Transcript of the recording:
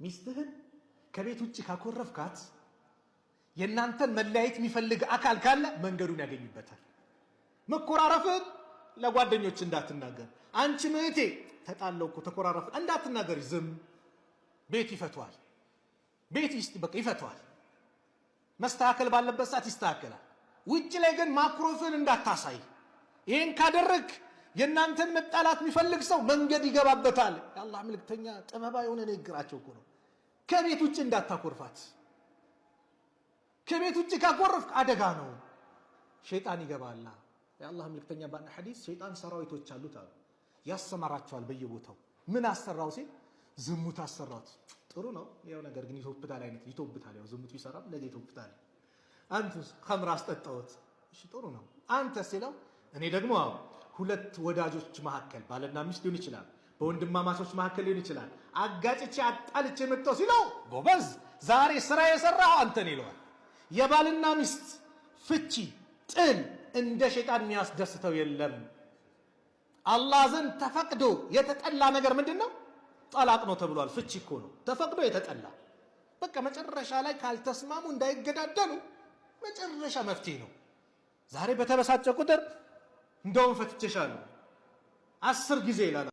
ሚስትህን ከቤት ውጪ ካኮረፍካት የናንተን መለያየት የሚፈልግ አካል ካለ መንገዱን ያገኝበታል። መኮራረፍን ለጓደኞች እንዳትናገር። አንቺ እህቴ ተጣለው እኮ ተኮራረፍ እንዳትናገር፣ ዝም። ቤት ይፈቷል። ቤት ይፈቷል። መስተካከል ባለበት ሰዓት ይስተካከላል። ውጭ ላይ ግን ማኩረፍን እንዳታሳይ። ይሄን ካደረክ የናንተን መጣላት የሚፈልግ ሰው መንገድ ይገባበታል። የአላህ መልእክተኛ ጥበባ የሆነ ንግግራቸው እኮ ነው። ከቤት ውጭ እንዳታኮርፋት። ከቤት ውጭ ካኮረፍክ አደጋ ነው፣ ሸይጣን ይገባል። የአላህ መልእክተኛ ባና ሐዲስ ሸይጣን ሰራዊቶች አሉት አሉ፣ ያሰማራቸዋል በየቦታው። ምን አሰራው ሲል ዝሙት አሰራት። ጥሩ ነው ያው ነገር ግን ይተውብታል አይነት ይተውብታል። ያው ዝሙት ይሰራም ነገ ይተውብታል። አንተስ ኸምር አስጠጣውት፣ እሺ ጥሩ ነው። አንተ ሲለው እኔ ደግሞ ሁለት ወዳጆች መካከል ባልና ሚስት ሊሆን ይችላል፣ በወንድማማቾች መካከል ሊሆን ይችላል፣ አጋጭቼ አጣልቼ መጥተው ሲለው ጎበዝ ዛሬ ስራ የሰራው አንተን ይለዋል። የባልና ሚስት ፍቺ ጥል እንደ ሸይጣን የሚያስደስተው የለም። አላህ ዘንድ ተፈቅዶ የተጠላ ነገር ምንድነው? ጠላቅ ነው ተብሏል። ፍቺ እኮ ነው ተፈቅዶ የተጠላ። በቃ መጨረሻ ላይ ካልተስማሙ እንዳይገዳደሉ መጨረሻ መፍትሄ ነው። ዛሬ በተበሳጨ ቁጥር እንደውም ፈትቼሻለሁ 10 ጊዜ ይላል።